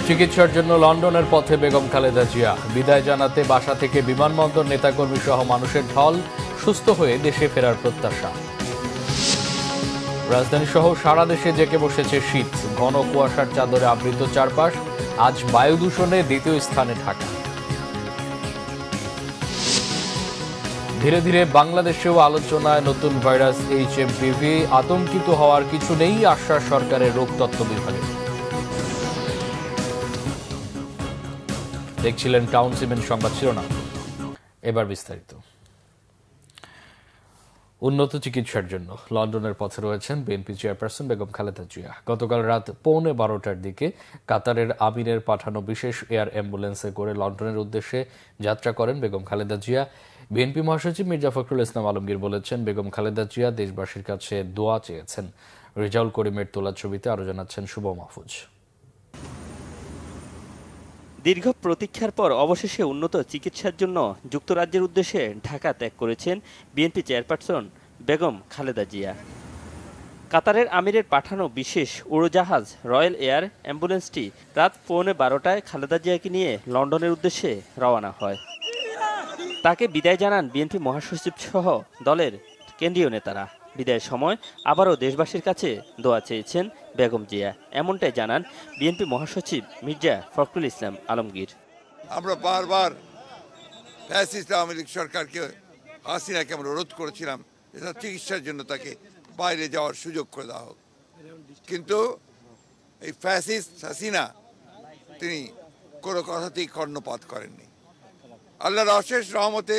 চিকিৎসার জন্য লন্ডনের পথে বেগম খালেদা জিয়া। বিদায় জানাতে বাসা থেকে বিমানবন্দর নেতাকর্মী সহ মানুষের ঢল। সুস্থ হয়ে দেশে ফেরার প্রত্যাশা। রাজধানী সহ সারা দেশে জেঁকে বসেছে শীত। ঘন কুয়াশার চাদরে আবৃত চারপাশ। আজ বায়ু দূষণে দ্বিতীয় স্থানে ঢাকা। ধীরে ধীরে বাংলাদেশেও আলোচনায় নতুন ভাইরাস HMPV। আতঙ্কিত হওয়ার কিছু নেই, আশ্বাস সরকারের রোগতত্ত্ব বিভাগে। দেখছিলেন টাউন সিমেন্ট সংবাদ শিরোনাম। এবার বিস্তারিত। উন্নত চিকিৎসার জন্য লন্ডনের পথে রয়েছেন বিএনপি চেয়ারপারসন বেগম খালেদা জিয়া। গতকাল রাত 11:15টার দিকে কাতারের আমিরের পাঠানো বিশেষ এয়ার অ্যাম্বুলেন্সে করে লন্ডনের উদ্দেশ্যে যাত্রা করেন বেগম খালেদা জিয়া। বিএনপি মহাসচিব মির্জা ফখরুল ইসলাম আলমগীর বলেছেন, বেগম খালেদা জিয়া দেশবাসীর কাছে দোয়া চেয়েছেন। রেজাউল করিমের তোলা ছবিতে আরো জানাচ্ছেন শুভ মাহফুজ। দীর্ঘ প্রতীক্ষার পর অবশেষে উন্নত চিকিৎসার জন্য যুক্তরাজ্যের উদ্দেশ্যে ঢাকা ত্যাগ করেছেন বিএনপি চেয়ারপারসন বেগম খালেদা জিয়া। কাতারের আমিরের পাঠানো বিশেষ উড়োজাহাজ রয়্যাল এয়ার অ্যাম্বুলেন্সটি রাত 11:15টায় খালেদা জিয়াকে নিয়ে লন্ডনের উদ্দেশ্যে রওনা হয়। তাকে বিদায় জানান বিএনপি মহাসচিব সহ দলের কেন্দ্রীয় নেতারা। বিদায়ের সময় আবারও দেশবাসীর কাছে দোয়া চেয়েছেন বেগম জিয়া, এমনটাই জানান বিএনপি মহাসচিব মির্জা ফখরুল ইসলাম আলমগীর। আমরা বারবার ফ্যাসিস্ট আওয়ামী লীগ সরকারকে, হাসিনাকে আমরা অনুরোধ করেছিলাম যে চিকিৎসার জন্য তাকে বাইরে যাওয়ার সুযোগ করে দেওয়া হোক, কিন্তু এই ফ্যাসিস্ট হাসিনা তিনি কোনো কথাতেই কর্ণপাত করেননি। আল্লাহর অশেষ রহমতে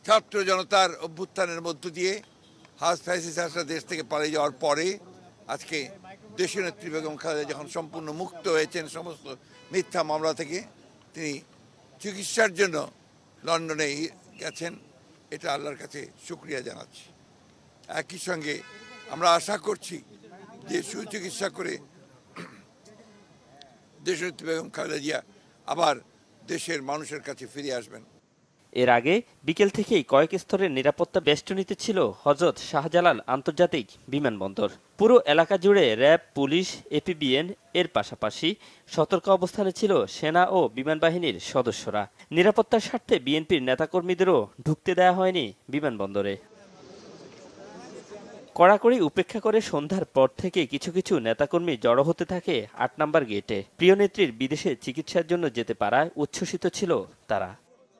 ছাত্র জনতার অভ্যুত্থানের মধ্য দিয়ে ফ্যাসিস্ট হাসিনা দেশ থেকে পালিয়ে যাওয়ার পরে আজকে দেশীয় নেত্রী বেগম খালেদা যখন সম্পূর্ণ মুক্ত হয়েছেন সমস্ত মিথ্যা মামলা থেকে, তিনি চিকিৎসার জন্য লন্ডনে গেছেন। এটা আল্লাহর কাছে শুকরিয়া জানাচ্ছি। একই সঙ্গে আমরা আশা করছি যে সুচিকিৎসা করে দেশনেত্রী বেগম খালেদা জিয়া আবার দেশের মানুষের কাছে ফিরে আসবেন। এর আগে বিকেল থেকেই কয়েক স্তরের নিরাপত্তা বেষ্টনীতে ছিল হযরত শাহজালাল আন্তর্জাতিক বিমানবন্দর। পুরো এলাকা জুড়ে র্যাব, পুলিশ, APBN এর পাশাপাশি সতর্ক অবস্থানে ছিল সেনা ও বিমান বাহিনীর সদস্যরা। নিরাপত্তার স্বার্থে বিএনপির নেতাকর্মীদেরও ঢুকতে দেয়া হয়নি বিমানবন্দরে। কড়াকড়ি উপেক্ষা করে সন্ধ্যার পর থেকে কিছু কিছু নেতাকর্মী জড়ো হতে থাকে 8 নম্বর গেটে। প্রিয় নেত্রীর বিদেশে চিকিৎসার জন্য যেতে পারায় উচ্ছ্বসিত ছিল তারা।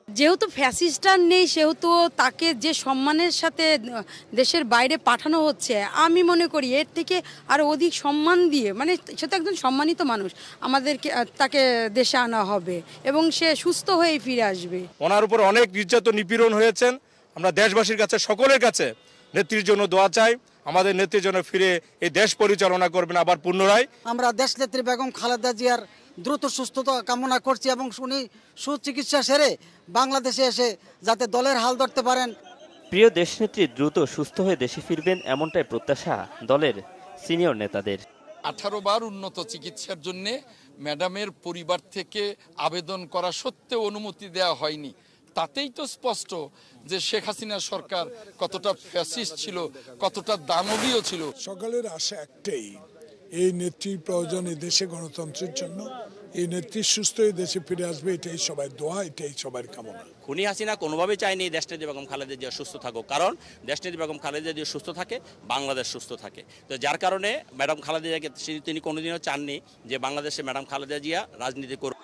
যেহেতু ফ্যাসিস্টার নেই, সেহেতু তাকে যে সম্মানের সাথে দেশের বাইরে পাঠানো হচ্ছে, আমি মনে করি এর থেকে আরো অধিক সম্মান দিয়ে, মানে সে তো একজন সম্মানিত মানুষ, আমাদেরকে তাকে দেশে আনা হবে এবং সে সুস্থ হয়ে ফিরে আসবে। ওনার উপর অনেক নির্যাতন নিপীড়ন হয়েছেন। আমরা দেশবাসীর কাছে, সকলের কাছে নেত্রীর জন্য দোয়া চাই। আমাদের নেত্রীর জন্য ফিরে এই দেশ পরিচালনা করবেন আবার পুনরায়। আমরা দেশ নেত্রী বেগম খালেদা জিয়ার দ্রুত সুস্থতা কামনা করছি এবং উনি সুচিকিৎসা সেরে বাংলাদেশে এসে যাতে দলের হাল ধরতে পারেন। প্রিয় দেশনেত্রী দ্রুত সুস্থ হয়ে দেশে ফিরবেন, এমনটাই প্রত্যাশা দলের সিনিয়র নেতাদের। 18 বার উন্নত চিকিৎসার জন্য ম্যাডামের পরিবার থেকে আবেদন করা সত্ত্বেও অনুমতি দেওয়া হয়নি। তাতেই তো স্পষ্ট যে শেখ হাসিনা সরকার কতটা ফ্যাসিস্ট ছিল, কতটা দানবীয় ছিল। সকলের আশা একটাই, এই নেত্রীর প্রয়োজন এই দেশে গণতন্ত্রের জন্য। এই নেত্রী সুস্থ হয়ে দেশে ফিরে আসবে, এটাই সবাই দোয়া, এটাই সবার কামনা। খুনি হাসিনা কোনোভাবেই চায়নি দেশনেত্রী বেগম খালেদা জিয়া সুস্থ থাকুক, কারণ দেশনেত্রী বেগম খালেদা জিয়া সুস্থ থাকে, বাংলাদেশ সুস্থ থাকে। তো যার কারণে ম্যাডাম খালেদা জিয়াকে তিনি কোনোদিনও চাননি যে বাংলাদেশে ম্যাডাম খালেদা জিয়া রাজনীতি করুক।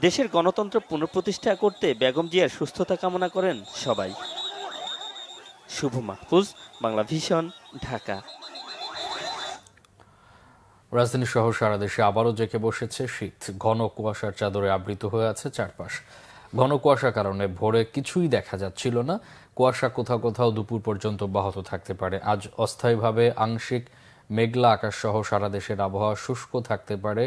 দেশের গণতন্ত্র পুনঃপ্রতিষ্ঠা করতে বেগম জিয়ার সুস্থতা কামনা করেন সবাই। শুভ মাহফুজ, বাংলা ভিশন, ঢাকা। রাজধানী সহ সারা দেশে আবারও জেঁকে বসেছে শীত। ঘন কুয়াশার চাদরে আবৃত হয়ে আছে চারপাশ। ঘন কুয়াশার কারণে ভোরে কিছুই দেখা যাচ্ছিল না। কুয়াশা কোথাও কোথাও দুপুর পর্যন্ত অব্যাহত থাকতে পারে। আজ অস্থায়ীভাবে আংশিক মেঘলা আকাশ সহ সারা দেশের আবহাওয়া শুষ্ক থাকতে পারে।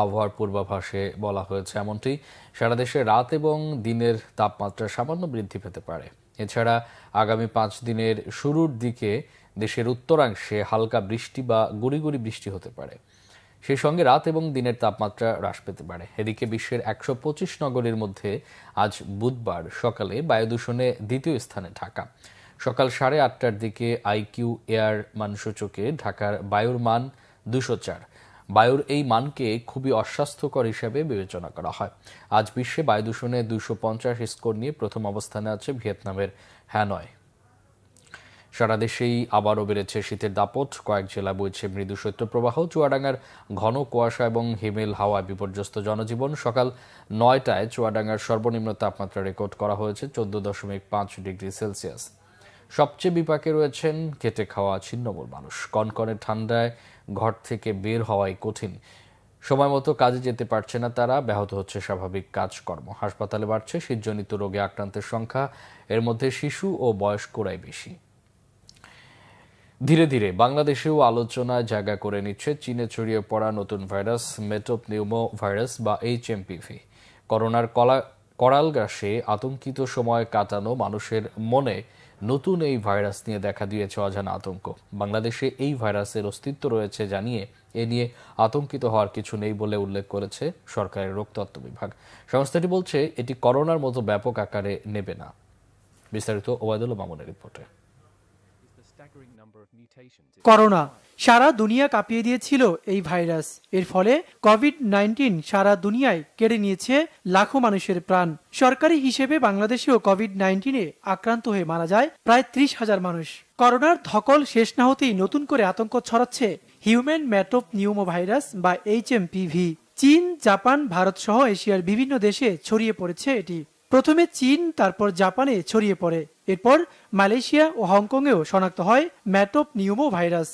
আবহাওয়ার পূর্বাভাসে বলা হয়েছে এমনটি। সারা দেশে রাত এবং দিনের তাপমাত্রা সামান্য বৃদ্ধি পেতে পারে। এছাড়া আগামী 5 দিনের শুরুর দিকে দেশের উত্তরাংশে হালকা বৃষ্টি বা গুঁড়ি গুঁড়ি বৃষ্টি হতে পারে। সেই সঙ্গে রাত এবং দিনের তাপমাত্রা হ্রাস পেতে পারে। এদিকে বিশ্বের 125 নগরীর মধ্যে আজ বুধবার সকালে বায়ু দূষণে দ্বিতীয় স্থানে ঢাকা। সকাল 8:30টার দিকে IQ এয়ার মানসূচকে ঢাকার বায়ুর মান 204। বায়ুর এই মানকে খুবই অস্বাস্থ্যকর হিসেবে বিবেচনা করা হয়। আজ বিশ্বে বায়ু দূষণে 250 স্কোর নিয়ে প্রথম অবস্থানে আছে ভিয়েতনামের হ্যানয়। সারা দেশেই আবারও বেড়েছে শীতের দাপট, কয়েক জেলা বইছে মৃদু শৈত্যপ্রবাহ। চুয়াডাঙ্গার ঘন কুয়াশা এবং হিমেল হাওয়ায় বিপর্যস্ত জনজীবন। সকাল 9টায় চুয়াডাঙ্গার সর্বনিম্ন তাপমাত্রা রেকর্ড করা হয়েছে 14.5 ডিগ্রি সেলসিয়াস। সবচেয়ে বিপাকে রয়েছেন খেটে খাওয়া ছিন্নমূল মানুষ। কনকনে ঠান্ডায় ঘর থেকে বের হওয়াই কঠিন। সময় মতো কাজে যেতে পারছে না তারা, ব্যাহত হচ্ছে স্বাভাবিক কাজকর্ম। হাসপাতালে বাড়ছে শীতজনিত রোগে আক্রান্তের সংখ্যা, এর মধ্যে শিশু ও বয়স্করাই বেশি। ধীরে ধীরে বাংলাদেশেও আলোচনায় জায়গা করে নিচ্ছে চীনে ছড়িয়ে পড়া নতুন ভাইরাস মেটোপনিউমো ভাইরাস বা HMPV। করোনার করাল গ্রাসে আতঙ্কিত সময় কাটানো মানুষের মনে নতুন এই ভাইরাস নিয়ে দেখা দিয়েছে অজানা আতঙ্ক। বাংলাদেশে এই ভাইরাসের অস্তিত্ব রয়েছে জানিয়ে এ নিয়ে আতঙ্কিত হওয়ার কিছু নেই বলে উল্লেখ করেছে সরকারের রোগতত্ত্ব বিভাগ। সংস্থাটি বলছে এটি করোনার মতো ব্যাপক আকারে নেবে না। বিস্তারিত ওবায়দুল্লাহ মামুনের রিপোর্টে। করোনা সারা দুনিয়া কাঁপিয়ে দিয়েছিল এই ভাইরাস। এর ফলে কোভিড-19 সারা দুনিয়ায় কেড়ে নিয়েছে লাখো মানুষের প্রাণ। সরকারি হিসেবে বাংলাদেশেও কোভিড-19-এ আক্রান্ত হয়ে মারা যায় প্রায় 30,000 মানুষ। করোনার ধকল শেষ না হতেই নতুন করে আতঙ্ক ছড়াচ্ছে হিউম্যান মেটোপনিউমো ভাইরাস বা HMPV। চীন, জাপান, ভারত সহ এশিয়ার বিভিন্ন দেশে ছড়িয়ে পড়েছে এটি। প্রথমে চীন, তারপর জাপানে ছড়িয়ে পড়ে। এরপর মালয়েশিয়া ও হংকংয়েও শনাক্ত হয় মেটোপনিউমো ভাইরাস।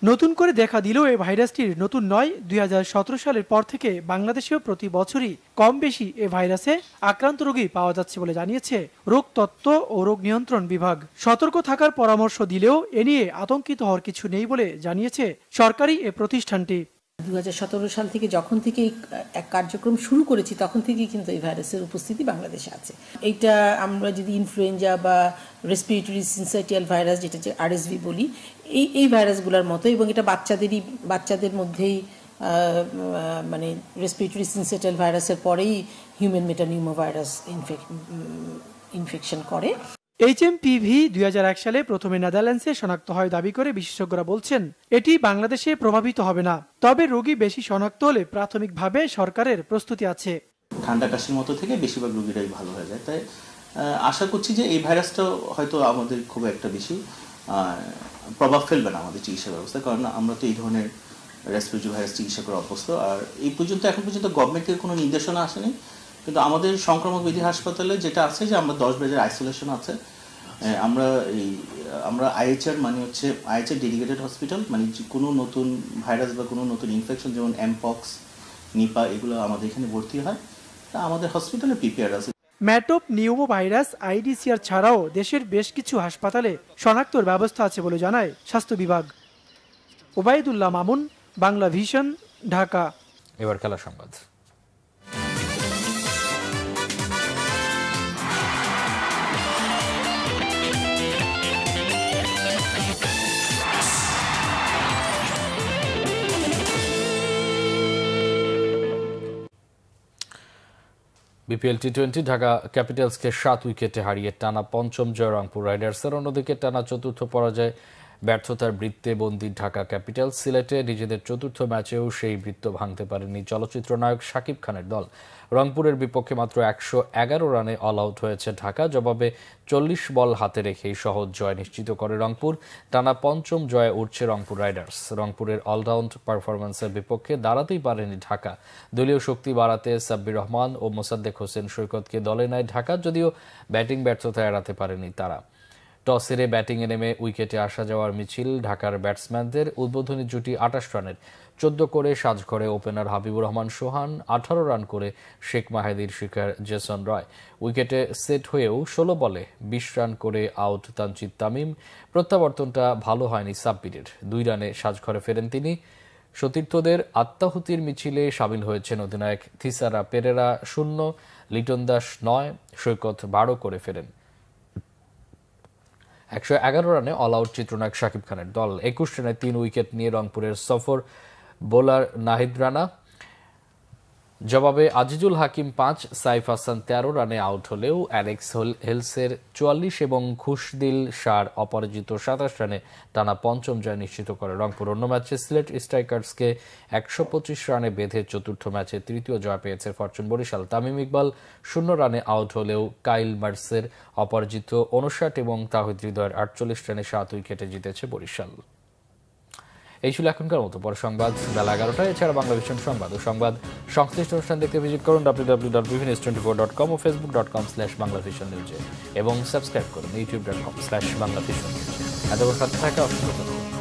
নতুন করে দেখা দিলেও এই ভাইরাসটির নতুন নয়। 2017 সালের পর থেকে বাংলাদেশেও প্রতি বছরই কম বেশি এ ভাইরাসে আক্রান্ত রোগী পাওয়া যাচ্ছে বলে জানিয়েছে রোগতত্ত্ব ও রোগ নিয়ন্ত্রণ বিভাগ। সতর্ক থাকার পরামর্শ দিলেও এ নিয়ে আতঙ্কিত হওয়ার কিছু নেই বলে জানিয়েছে সরকারি এ প্রতিষ্ঠানটি। 2017 সাল থেকে যখন থেকে এক কার্যক্রম শুরু করেছি তখন থেকেই কিন্তু এই ভাইরাসের উপস্থিতি বাংলাদেশে আছে। এইটা আমরা যদি ইনফ্লুয়েঞ্জা বা রেসপিরেটরি সিনসাইটিয়াল ভাইরাস, যেটা যে RSV বলি, এই ভাইরাসগুলোর মতো, এবং এটা বাচ্চাদের মধ্যেই মানে রেসপিরেটরি সিনসাইটিয়াল ভাইরাসের পরেই হিউম্যান মেটানিউমো ভাইরাস ইনফেকশন করে। HMPV 2001 সালে প্রথমে নেদারল্যান্ডসে শনাক্ত হয় দাবি করে বিশেষজ্ঞরা বলছেন এটি বাংলাদেশে প্রভাবিত হবে না। তবে রোগী বেশি শনাক্ত হলে প্রাথমিকভাবে সরকারের প্রস্তুতি আছে। ঠান্ডা কাশির মতো থেকে বেশিরভাগ রোগীরাই ভালো হয়ে যায়। তাই আশা করছি যে এই ভাইরাসটা হয়তো আমাদের খুব একটা বেশি প্রভাব ফেলবে না আমাদের চিকিৎসা ব্যবস্থা, কারণ আমরা তো এই ধরনের রেসপিরেটরি ভাইরাস চিকিৎসা করে অভ্যস্ত। আর এখন পর্যন্ত গভর্নমেন্ট থেকে কোনো নির্দেশনা আসেনি, কিন্তু আমাদের সংক্রামক ব্যাধি হাসপাতালে যেটা আছে যে আমরা 10 বেডের আইসোলেশন আছে। আমরা IHR মানে হচ্ছে IHR ডেডিকেটেড হসপিটাল, মানে কোনো নতুন ভাইরাস বা কোনো নতুন ইনফেকশন যেমন এমপক্স, নিপা, এগুলো আমাদের এখানে ভর্তি হয়। তা আমাদের হসপিটালে PPR আছে। মেটোপনিউমো ভাইরাস IDCR ছাড়াও দেশের বেশ কিছু হাসপাতালে শনাক্তর ব্যবস্থা আছে বলে জানায় স্বাস্থ্য বিভাগ। ওবায়দুল্লাহ মামুন, বাংলা ভিশন, ঢাকা। এবার খেলা সংবাদ। BPL T20 ঢাকা ক্যাপিটালসকে 7 উইকেটে হারিয়ে টানা পঞ্চম জয় রংপুর রাইডার্সের। অন্যদিকে টানা চতুর্থ পরাজয় ব্যর্থতার বৃত্তে বন্দী ঢাকা ক্যাপিটালস। সিলেটে নিজেদের চতুর্থ ম্যাচেও সেই বৃত্ত ভাঙতে পারেনি চলচ্চিত্র নায়ক শাকিব খানের দল। রংপুরের বিপক্ষে মাত্র 111 রানে অল আউট হয়েছে ঢাকা। জবাবে 40 বল হাতে রেখেই সহজ জয় নিশ্চিত করে রংপুর। টানা পঞ্চম জয়ে উঠছে রংপুর রাইডার্স। রংপুরের অলরাউন্ড পারফরম্যান্সের বিপক্ষে দাঁড়াতেই পারেনি ঢাকা। দলীয় শক্তি বাড়াতে সাব্বির রহমান ও মোসাদ্দেক হোসেন সৈকতকে দলে নেয় ঢাকা, যদিও ব্যাটিং ব্যর্থতা এড়াতে পারেনি তারা। টস হেরে ব্যাটিংয়ে নেমে উইকেটে আসা যাওয়ার মিছিল ঢাকার ব্যাটসম্যানদের। উদ্বোধনী জুটি 28 রানের 14 করে সাজঘরে ওপেনার হাবিবুর রহমান সোহান, 18 রান করে শেখ মাহেদির শিকার জেসন রয়। উইকেটে সেট হয়েও 16 বলে 20 রান করে আউট তানজিদ তামিম। প্রত্যাবর্তনটা ভালো হয়নি সাব্বিরের, 2 রানে সাজঘরে ফেরেন তিনি। সতীর্থদের আত্মাহুতির মিছিলে সামিল হয়েছেন অধিনায়ক থিসারা পেরেরা 0, লিটন দাস 9, সৈকত 12 করে ফেরেন। 111 রানে অল আউট চিত্রনায়ক শাকিব খানের দল। 21 রানে 3 উইকেট নিয়ে রংপুরের সফর বোলার নাহিদ রানা। জবাবে আজিজুল হাকিম 5, সাইফ হাসান 13 রানে আউট হলেও অ্যালেক্স হেলসের 44 এবং খুশদিল শাহর অপরাজিত 27 রানে টানা পঞ্চম জয় নিশ্চিত করে রংপুর। অন্য ম্যাচে সিলেট স্ট্রাইকার্সকে 125 রানে বেঁধে চতুর্থ ম্যাচে তৃতীয় জয় পেয়েছে ফরচুন বরিশাল। তামিম ইকবাল 0 রানে আউট হলেও কাইল মার্সের অপরাজিত 59 এবং তাহিদ হৃদয়ের 48 রানে 7 উইকেটে জিতেছে বরিশাল। এই ছিল এখনকার মতো। পরে সংবাদ বেলা 11টায়। এছাড়া বাংলা ভিশন সংবাদ ও সংবাদ সংশ্লিষ্ট অনুষ্ঠান দেখতে ভিজিট করুন www.bvnews24.com ও facebook.com/banglavisionnews এবং সাবস্ক্রাইব করুন youtube.com/banglavisionnews। এতক্ষণ সাথে থাকা অসংখ্য ধন্যবাদ।